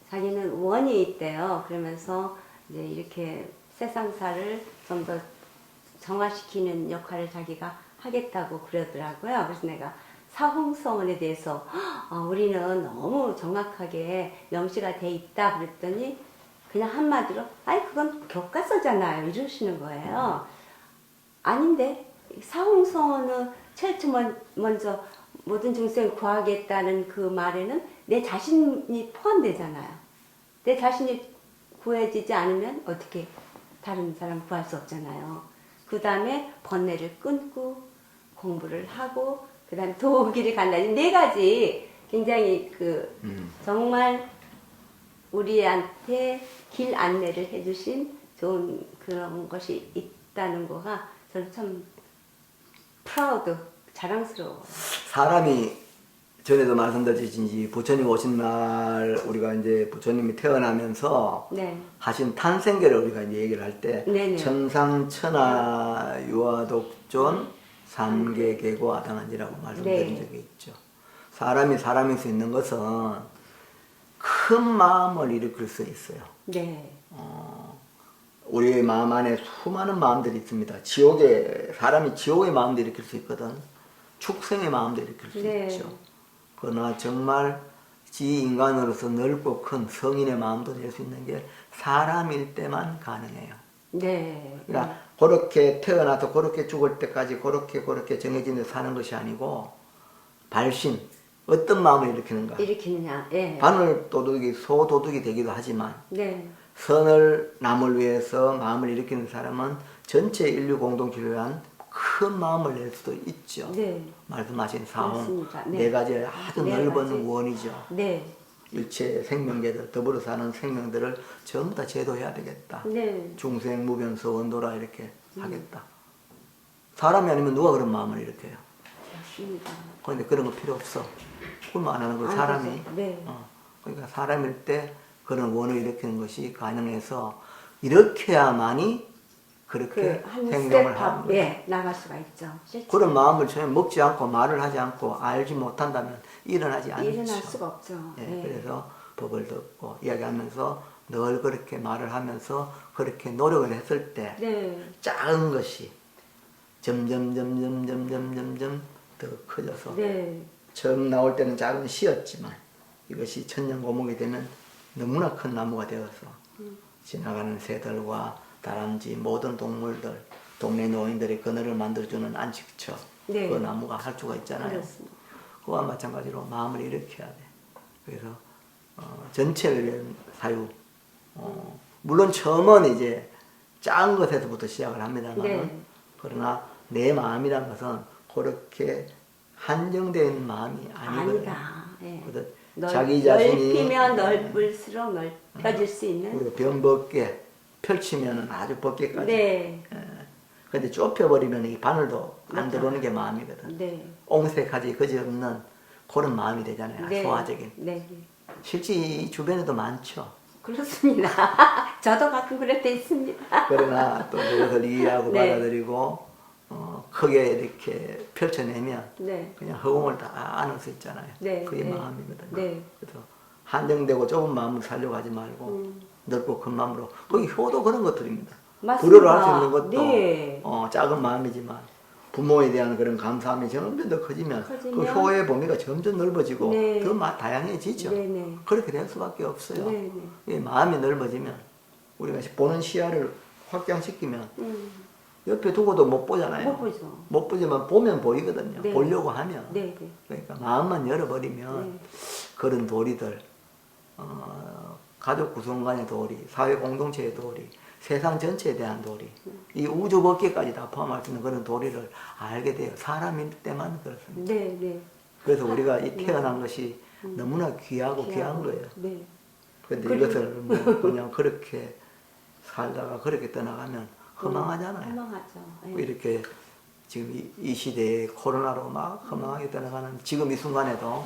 [SPEAKER 1] 자기는 원이 있대요. 그러면서 이제 이렇게 세상사를 좀 더 정화시키는 역할을 자기가 하겠다고 그러더라고요. 그래서 내가 사홍성원에 대해서 우리는 너무 정확하게 명시가 돼 있다 그랬더니 그냥 한마디로 아이 그건 교과서잖아요 이러시는 거예요. 아닌데 사홍성원은 최초 먼저 모든 중생을 구하겠다는 그 말에는 내 자신이 포함되잖아요. 내 자신이 구해지지 않으면 어떻게 다른 사람 구할 수 없잖아요. 그 다음에 번뇌를 끊고 공부를 하고 그 다음에 도기를 간다는 네 가지 굉장히 정말 우리한테 길 안내를 해주신 좋은 그런 것이 있다는 거가 저는 참 프라우드, 자랑스러워요.
[SPEAKER 2] 사람이 전에도 말씀드렸듯이 부처님 오신 날 우리가 이제 부처님이 태어나면서
[SPEAKER 1] 네.
[SPEAKER 2] 하신 탄생계를 우리가 이제 얘기를 할 때
[SPEAKER 1] 네네.
[SPEAKER 2] 천상 천하 유아독존 삼계계고 아당한지라고 말씀드린
[SPEAKER 1] 네.
[SPEAKER 2] 적이 있죠. 사람이 사람일 수 있는 것은 큰 마음을 일으킬 수 있어요.
[SPEAKER 1] 네.
[SPEAKER 2] 우리의 마음 안에 수많은 마음들이 있습니다. 사람이 지옥의 마음도 일으킬 수 있거든. 축생의 마음도 일으킬 수
[SPEAKER 1] 네.
[SPEAKER 2] 있죠. 그러나 정말 지 인간으로서 넓고 큰 성인의 마음도 낼 수 있는 게 사람일 때만 가능해요.
[SPEAKER 1] 네.
[SPEAKER 2] 그러니까 그렇게 태어나서 그렇게 죽을 때까지 그렇게 정해진 데 사는 것이 아니고 발심, 어떤 마음을 일으키는가.
[SPEAKER 1] 일으키느냐. 예.
[SPEAKER 2] 바늘 도둑이 소 도둑이 되기도 하지만
[SPEAKER 1] 네.
[SPEAKER 2] 선을 남을 위해서 마음을 일으키는 사람은 전체 인류 공동체를 위한 큰 마음을 낼 수도 있죠.
[SPEAKER 1] 네.
[SPEAKER 2] 말씀하신 사원
[SPEAKER 1] 그렇습니다. 네.
[SPEAKER 2] 네 가지의 아주
[SPEAKER 1] 네
[SPEAKER 2] 넓은
[SPEAKER 1] 가지.
[SPEAKER 2] 원이죠.
[SPEAKER 1] 네.
[SPEAKER 2] 일체 생명계들 더불어 사는 생명들을 전부 다 제도해야 되겠다.
[SPEAKER 1] 네.
[SPEAKER 2] 중생 무변서 원도라 이렇게 하겠다. 사람이 아니면 누가 그런 마음을 일으켜요?
[SPEAKER 1] 맞습니다.
[SPEAKER 2] 그런데 그런 거 필요 없어. 그만 안 하는 거
[SPEAKER 1] 안
[SPEAKER 2] 사람이.
[SPEAKER 1] 되죠. 네.
[SPEAKER 2] 그러니까 사람일 때 그런 원을 일으키는 것이 가능해서 이렇게야만이 그렇게
[SPEAKER 1] 한
[SPEAKER 2] 생명을
[SPEAKER 1] 스텝
[SPEAKER 2] 하는
[SPEAKER 1] 업,
[SPEAKER 2] 거예요.
[SPEAKER 1] 예, 나갈 수가 있죠. 실제
[SPEAKER 2] 그런 마음을 전혀 먹지 않고 말을 하지 않고 알지 못한다면 일어나지 않죠.
[SPEAKER 1] 일어날 수가 없죠.
[SPEAKER 2] 예,
[SPEAKER 1] 예.
[SPEAKER 2] 그래서 법을 듣고 이야기하면서 늘 그렇게 말을 하면서 그렇게 노력을 했을 때
[SPEAKER 1] 네.
[SPEAKER 2] 작은 것이 점점 더 커져서
[SPEAKER 1] 네.
[SPEAKER 2] 처음 나올 때는 작은 씨였지만 이것이 천년고목이 되면 너무나 큰 나무가 되어서 지나가는 새들과 다람쥐 모든 동물들 동네 노인들의 그늘을 만들어주는 안식처
[SPEAKER 1] 네.
[SPEAKER 2] 그 나무가 할 수가 있잖아요.
[SPEAKER 1] 그렇습니다.
[SPEAKER 2] 그와 마찬가지로 마음을 일으켜야 돼. 그래서 전체를 위한 사유. 물론 처음은 이제 작은 것에서부터 시작을 합니다만
[SPEAKER 1] 네.
[SPEAKER 2] 그러나 내 마음이란 것은 그렇게 한정된 마음이 아니거든요.
[SPEAKER 1] 아니다. 예.
[SPEAKER 2] 그래서 자기 자신이
[SPEAKER 1] 넓히면 넓을수록 넓혀질 수 있는.
[SPEAKER 2] 우리가 병벗게 펼치면 아주 벗게까지.
[SPEAKER 1] 네.
[SPEAKER 2] 근데 좁혀버리면 이 바늘도 안
[SPEAKER 1] 맞죠.
[SPEAKER 2] 들어오는 게 마음이거든.
[SPEAKER 1] 네.
[SPEAKER 2] 옹색하지 그지없는 그런 마음이 되잖아요.
[SPEAKER 1] 네.
[SPEAKER 2] 소화적인.
[SPEAKER 1] 네.
[SPEAKER 2] 실제 이 주변에도 많죠.
[SPEAKER 1] 그렇습니다. 저도 가끔 그럴 때 있습니다.
[SPEAKER 2] 그러나 또 그것을 이해하고
[SPEAKER 1] 네.
[SPEAKER 2] 받아들이고 크게 이렇게 펼쳐내면
[SPEAKER 1] 네.
[SPEAKER 2] 그냥 허공을 다 안을 수 있잖아요.
[SPEAKER 1] 네.
[SPEAKER 2] 그게
[SPEAKER 1] 네.
[SPEAKER 2] 마음이거든요.
[SPEAKER 1] 네.
[SPEAKER 2] 그래서 한정되고 좁은 마음을 살려고 하지 말고 넓고 큰 마음으로 거기 효도 그런 것들입니다.
[SPEAKER 1] 맞습니다.
[SPEAKER 2] 불효를 할 수 있는 것도
[SPEAKER 1] 네.
[SPEAKER 2] 작은 마음이지만 부모에 대한 그런 감사함이 점점 더 커지면 그 효의 범위가 점점 넓어지고
[SPEAKER 1] 네.
[SPEAKER 2] 더 다양해지죠.
[SPEAKER 1] 네, 네.
[SPEAKER 2] 그렇게 될 수밖에 없어요.
[SPEAKER 1] 네, 네.
[SPEAKER 2] 이 마음이 넓어지면 우리가 보는 시야를 확장시키면 옆에 두고도 못 보잖아요.
[SPEAKER 1] 못 보죠.
[SPEAKER 2] 못 보지만 보면 보이거든요.
[SPEAKER 1] 네.
[SPEAKER 2] 보려고 하면.
[SPEAKER 1] 네, 네.
[SPEAKER 2] 그러니까 마음만 열어버리면
[SPEAKER 1] 네.
[SPEAKER 2] 그런 도리들, 가족 구성간의 도리, 사회 공동체의 도리, 세상 전체에 대한 도리, 이 우주 법계까지 다 포함할 수 있는 그런 도리를 알게 돼요. 사람일 때만 그렇습니다.
[SPEAKER 1] 네, 네.
[SPEAKER 2] 그래서 우리가 이 태어난 것이 너무나 귀하고 귀한 거예요.
[SPEAKER 1] 네.
[SPEAKER 2] 그런데
[SPEAKER 1] 그리고-
[SPEAKER 2] 이것을 뭐 그냥 그렇게 살다가 그렇게 떠나가면 허망하잖아요.
[SPEAKER 1] 허망하죠. 네.
[SPEAKER 2] 이렇게 지금 이 시대에 코로나로 막 허망하게 떠나가는 지금 이 순간에도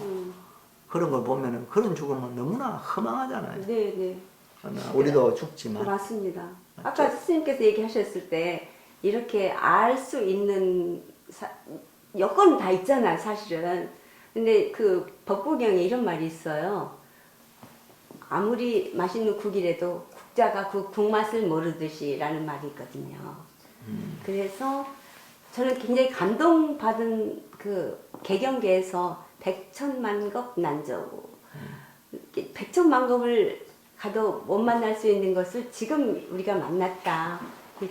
[SPEAKER 2] 그런 걸 보면은 그런 죽음은 너무나 허망하잖아요.
[SPEAKER 1] 네, 네.
[SPEAKER 2] 그러나 우리도 죽지만
[SPEAKER 1] 맞습니다. 아까 스님께서 얘기하셨을 때 이렇게 알 수 있는 여건은 다 있잖아요, 사실은. 근데 그 법구경에 이런 말이 있어요. 아무리 맛있는 국이라도 국자가 그 국맛을 모르듯이라는 말이 있거든요. 그래서 저는 굉장히 감동받은 그 개경계에서 백천만겁 난저고 백천만겁을 가도 못 만날 수 있는 것을 지금 우리가 만났다. 그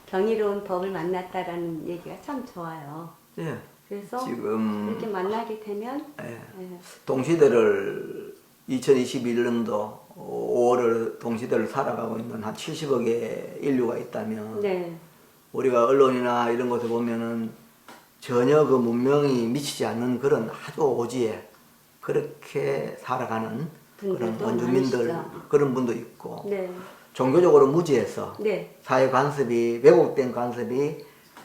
[SPEAKER 1] 경이로운 법을 만났다라는 얘기가 참 좋아요.
[SPEAKER 2] 예,
[SPEAKER 1] 그래서
[SPEAKER 2] 지금
[SPEAKER 1] 이렇게 만나게 되면
[SPEAKER 2] 예,
[SPEAKER 1] 예,
[SPEAKER 2] 동시대를 2021년도 5월을 동시대를 살아가고 있는 한 70억의 인류가 있다면
[SPEAKER 1] 네,
[SPEAKER 2] 우리가 언론이나 이런 것을 보면은 전혀 그 문명이 미치지 않는 그런 아주 오지에 그렇게 살아가는 그런
[SPEAKER 1] 분들도
[SPEAKER 2] 원주민들
[SPEAKER 1] 많으시죠.
[SPEAKER 2] 그런 분도 있고
[SPEAKER 1] 네,
[SPEAKER 2] 종교적으로 무지해서
[SPEAKER 1] 네,
[SPEAKER 2] 사회 간섭이 왜곡된 간섭이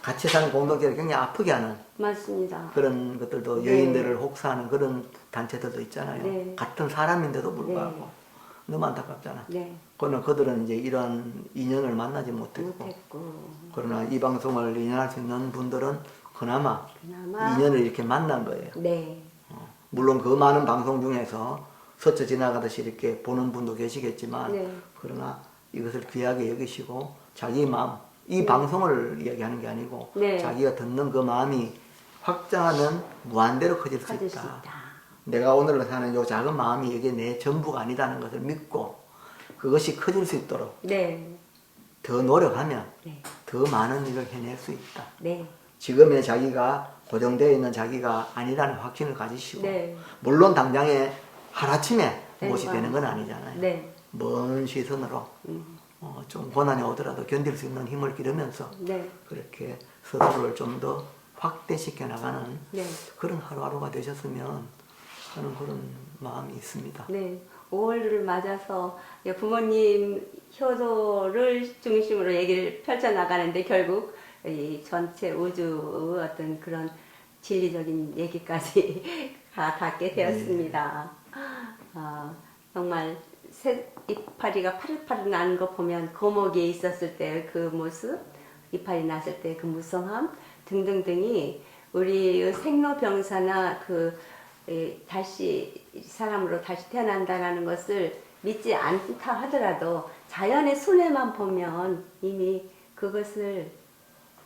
[SPEAKER 2] 같이 사는 공동체를 굉장히 아프게 하는
[SPEAKER 1] 맞습니다.
[SPEAKER 2] 그런 것들도
[SPEAKER 1] 네.
[SPEAKER 2] 여인들을 혹사하는 그런 단체들도 있잖아요.
[SPEAKER 1] 네.
[SPEAKER 2] 같은 사람인데도 불구하고
[SPEAKER 1] 네.
[SPEAKER 2] 너무 안타깝잖아.
[SPEAKER 1] 네,
[SPEAKER 2] 그러나 그들은 이제 이런 인연을 만나지 못했고
[SPEAKER 1] 못했고
[SPEAKER 2] 그러나 이 방송을 인연할 수 있는 분들은 그나마
[SPEAKER 1] 그나마
[SPEAKER 2] 인연을 이렇게 만난 거예요.
[SPEAKER 1] 네,
[SPEAKER 2] 물론 그 많은 방송 중에서 스쳐 지나가듯이 이렇게 보는 분도 계시겠지만
[SPEAKER 1] 네.
[SPEAKER 2] 그러나 이것을 귀하게 여기시고 자기 마음 이 방송을 이야기하는 게 아니고
[SPEAKER 1] 네.
[SPEAKER 2] 자기가 듣는 그 마음이 확장하면 무한대로 커질 수
[SPEAKER 1] 커질 수
[SPEAKER 2] 있다.
[SPEAKER 1] 있다.
[SPEAKER 2] 내가 오늘로 사는 요 작은 마음이 이게 내 전부가 아니다는 것을 믿고 그것이 커질 수 있도록
[SPEAKER 1] 네.
[SPEAKER 2] 더 노력하면
[SPEAKER 1] 네.
[SPEAKER 2] 더 많은 일을 해낼 수 있다.
[SPEAKER 1] 네.
[SPEAKER 2] 지금의 자기가 고정되어 있는 자기가 아니라는 확신을 가지시고
[SPEAKER 1] 네.
[SPEAKER 2] 물론 당장에 하루아침에
[SPEAKER 1] 네,
[SPEAKER 2] 무엇이 되는 건 아니잖아요.
[SPEAKER 1] 네.
[SPEAKER 2] 먼 시선으로 좀 고난이 오더라도 견딜 수 있는 힘을 기르면서
[SPEAKER 1] 네.
[SPEAKER 2] 그렇게 스스로를 좀 더 확대시켜 나가는
[SPEAKER 1] 네.
[SPEAKER 2] 그런 하루하루가 되셨으면 하는 그런 마음이 있습니다.
[SPEAKER 1] 네. 5월을 맞아서 부모님 효도를 중심으로 얘기를 펼쳐나가는데 결국 이 전체 우주 어떤 그런 진리적인 얘기까지 다 닿게 되었습니다. 정말 새 이파리가 파릇파릇 나는 거 보면 거목에 있었을 때 그 모습, 이파리 났을 때 그 무성함 등등등이 우리 생로병사나 다시 사람으로 다시 태어난다는 것을 믿지 않다 하더라도 자연의 손해만 보면 이미 그것을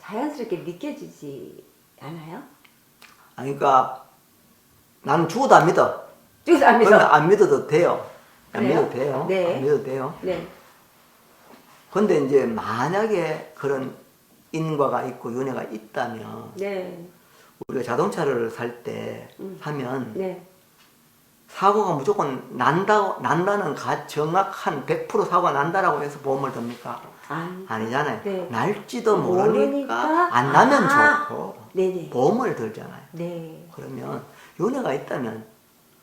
[SPEAKER 1] 자연스럽게 느껴지지 않아요?
[SPEAKER 2] 아니, 그러니까 나는 죽어도 안 믿어.
[SPEAKER 1] 죽어도 안 믿어.
[SPEAKER 2] 그러면 안 믿어도 돼요. 안
[SPEAKER 1] 그래요?
[SPEAKER 2] 믿어도 돼요.
[SPEAKER 1] 네.
[SPEAKER 2] 안 믿어도 돼요.
[SPEAKER 1] 네.
[SPEAKER 2] 근데 이제 만약에 그런 인과가 있고 윤회가 있다면
[SPEAKER 1] 네.
[SPEAKER 2] 우리가 자동차를 살 때 하면
[SPEAKER 1] 네.
[SPEAKER 2] 사고가 무조건 난다는 정확한 100% 사고가 난다라고 해서 보험을 듭니까? 아니잖아요.
[SPEAKER 1] 네.
[SPEAKER 2] 날지도
[SPEAKER 1] 모르니까
[SPEAKER 2] 모르니까 안 나면 좋고
[SPEAKER 1] 네네.
[SPEAKER 2] 보험을 들잖아요.
[SPEAKER 1] 네.
[SPEAKER 2] 그러면 윤회가 있다면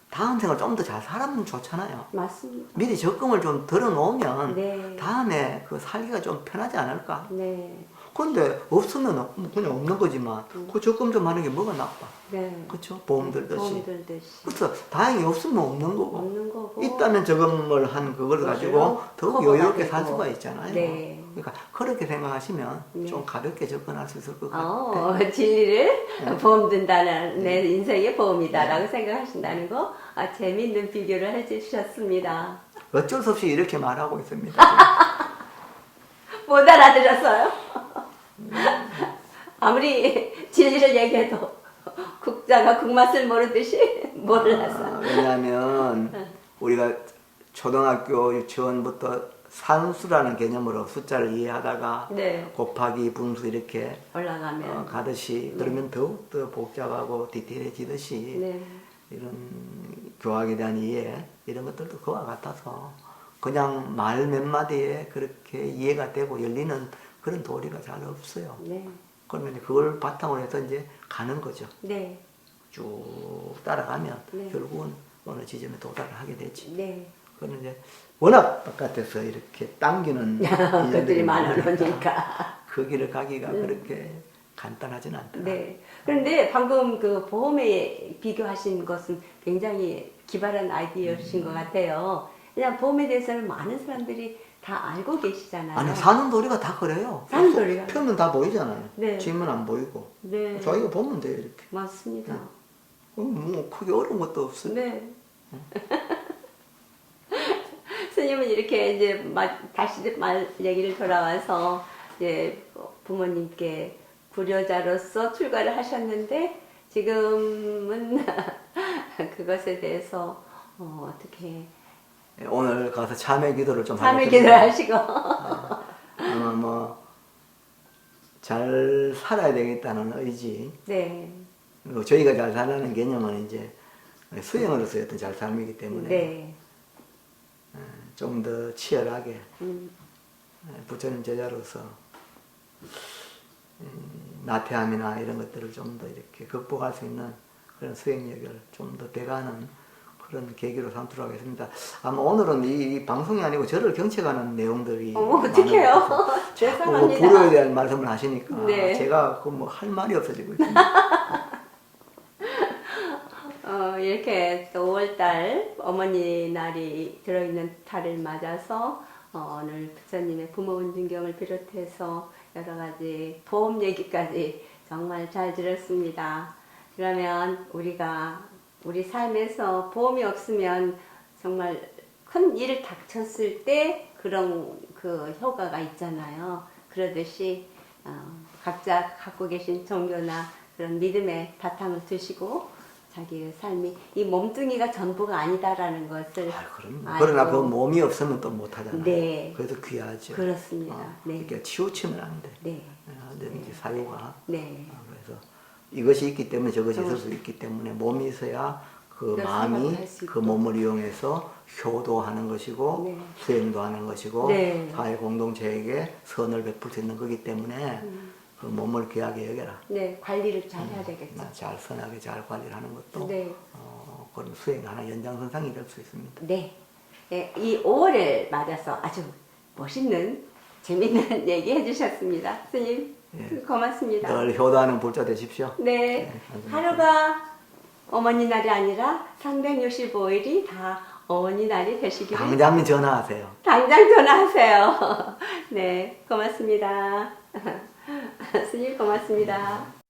[SPEAKER 2] 다음 생을 좀 더 잘 살면 좋잖아요.
[SPEAKER 1] 맞습니다.
[SPEAKER 2] 미리 적금을 좀 들어놓으면
[SPEAKER 1] 네.
[SPEAKER 2] 다음에 그 살기가 좀 편하지 않을까?
[SPEAKER 1] 네.
[SPEAKER 2] 근데 없으면 그냥 없는 거지만 그 적금 좀 하는 게 뭐가 나빠?
[SPEAKER 1] 네.
[SPEAKER 2] 그렇죠? 보험 들듯이.
[SPEAKER 1] 보험 들듯이.
[SPEAKER 2] 그래서 다행히 없으면 없는 거고,
[SPEAKER 1] 없는 거고.
[SPEAKER 2] 있다면 적금을 한 그걸 가지고 더욱
[SPEAKER 1] 커버가
[SPEAKER 2] 여유롭게 살
[SPEAKER 1] 되고.
[SPEAKER 2] 수가 있잖아요.
[SPEAKER 1] 네.
[SPEAKER 2] 그러니까 그렇게 생각하시면
[SPEAKER 1] 네.
[SPEAKER 2] 좀 가볍게 접근할 수 있을 것 같아요.
[SPEAKER 1] 진리를 보험 든다는 내 인생의 보험이다라고 생각하신다는 거 재미있는 비교를 해주셨습니다.
[SPEAKER 2] 어쩔 수 없이 이렇게 말하고 있습니다.
[SPEAKER 1] 못 알아들었어요? 아무리 진리를 얘기해도 국자가 국맛을 모르듯이 몰라서.
[SPEAKER 2] 왜냐하면 우리가 초등학교 유치원부터 산수라는 개념으로 숫자를 이해하다가
[SPEAKER 1] 네.
[SPEAKER 2] 곱하기 분수 이렇게
[SPEAKER 1] 올라가면
[SPEAKER 2] 가듯이 그러면 더욱더 복잡하고 디테일해지듯이
[SPEAKER 1] 네.
[SPEAKER 2] 이런 교학에 대한 이해 이런 것들도 그와 같아서 그냥 말 몇 마디에 그렇게 이해가 되고 열리는 그런 도리가 잘 없어요.
[SPEAKER 1] 네.
[SPEAKER 2] 그러면 그걸 바탕으로 해서 이제 가는 거죠.
[SPEAKER 1] 네.
[SPEAKER 2] 쭉 따라가면
[SPEAKER 1] 네.
[SPEAKER 2] 결국은 어느 지점에 도달을 하게 되지.
[SPEAKER 1] 네.
[SPEAKER 2] 그건 이제 워낙 바깥에서 이렇게 당기는
[SPEAKER 1] 그들이 많으니까.
[SPEAKER 2] 그 길을 가기가 그렇게 간단하진 않더라.
[SPEAKER 1] 네. 그런데 방금 그 보험에 비교하신 것은 굉장히 기발한 아이디어신 것 같아요. 그냥 보험에 대해서는 많은 사람들이 다 알고 계시잖아요.
[SPEAKER 2] 아니 사는 도리가 다 그래요.
[SPEAKER 1] 사는 도리가.
[SPEAKER 2] 표면 다 보이잖아요.
[SPEAKER 1] 네.
[SPEAKER 2] 뒷면 안 보이고.
[SPEAKER 1] 네.
[SPEAKER 2] 자기가 보면 돼요 이렇게.
[SPEAKER 1] 맞습니다.
[SPEAKER 2] 뭐 크게 어려운 것도 없어요.
[SPEAKER 1] 네. 스님은 이렇게 이제 다시 말 얘기를 돌아와서 이제 부모님께 불효자로서 출가를 하셨는데 지금은 그것에 대해서 어떻게
[SPEAKER 2] 오늘 가서 참회 기도를 좀
[SPEAKER 1] 참회
[SPEAKER 2] 하겠습니다.
[SPEAKER 1] 기도를 하시고
[SPEAKER 2] 아마 뭐 잘 살아야 되겠다는 의지.
[SPEAKER 1] 네.
[SPEAKER 2] 그리고 저희가 잘 살라는 개념은 이제 수행으로서의 어떤 잘 삶이기 때문에
[SPEAKER 1] 네.
[SPEAKER 2] 좀 더 치열하게 부처님 제자로서 나태함이나 이런 것들을 좀 더 이렇게 극복할 수 있는 그런 수행력을 좀 더 배가하는 그런 계기로 삼도록 하겠습니다. 아마 오늘은 이 방송이 아니고 저를 경책하는 내용들이
[SPEAKER 1] 어떡해요? 죄송합니다.
[SPEAKER 2] 불효에 대한 말씀을 하시니까
[SPEAKER 1] 네.
[SPEAKER 2] 제가 그 뭐 할 말이 없어지고 있습니다.
[SPEAKER 1] 이렇게 또 5월달 어머니 날이 들어있는 달을 맞아서 오늘 부처님의 부모운중경을 비롯해서 여러 가지 보험 얘기까지 정말 잘 들었습니다. 그러면 우리 삶에서 보험이 없으면 정말 큰 일을 닥쳤을 때 그런 그 효과가 있잖아요. 그러듯이 각자 갖고 계신 종교나 그런 믿음의 바탕을 두시고 자기의 삶이 이 몸뚱이가 전부가 아니다라는 것을
[SPEAKER 2] 그럼요.
[SPEAKER 1] 알고.
[SPEAKER 2] 그러나 그 몸이 없으면 또 못하잖아요.
[SPEAKER 1] 네.
[SPEAKER 2] 그래서 귀하죠.
[SPEAKER 1] 그렇습니다. 네.
[SPEAKER 2] 그러니까 치우치면 안 돼.
[SPEAKER 1] 네.
[SPEAKER 2] 언제든지 사유가.
[SPEAKER 1] 네.
[SPEAKER 2] 그래서 이것이 있기 때문에 저것이 있을
[SPEAKER 1] 저것이
[SPEAKER 2] 수 있기 때문에 몸이 있어야 그
[SPEAKER 1] 그걸
[SPEAKER 2] 마음이
[SPEAKER 1] 생각할 수
[SPEAKER 2] 그
[SPEAKER 1] 있고.
[SPEAKER 2] 몸을 이용해서 효도하는 것이고
[SPEAKER 1] 네.
[SPEAKER 2] 수행도 하는 것이고
[SPEAKER 1] 네.
[SPEAKER 2] 사회 공동체에게 선을 베풀 수 있는 거기 때문에 그 몸을 귀하게 여겨라.
[SPEAKER 1] 네, 관리를 잘 해야 되겠죠.
[SPEAKER 2] 잘 선하게 잘 관리를 하는 것도
[SPEAKER 1] 네.
[SPEAKER 2] 그런 수행 하나 연장선상이 될 수 있습니다.
[SPEAKER 1] 네. 네, 이 5월을 맞아서 아주 멋있는 재밌는 얘기 해주셨습니다. 스님,
[SPEAKER 2] 예.
[SPEAKER 1] 고맙습니다.
[SPEAKER 2] 늘 효도하는 불자 되십시오.
[SPEAKER 1] 네,
[SPEAKER 2] 감사합니다.
[SPEAKER 1] 하루가 어머니 날이 아니라 365일이 다 어머니 날이 되시기를
[SPEAKER 2] 당장 전화하세요.
[SPEAKER 1] 당장 전화하세요. 네, 고맙습니다. 스님 고맙습니다.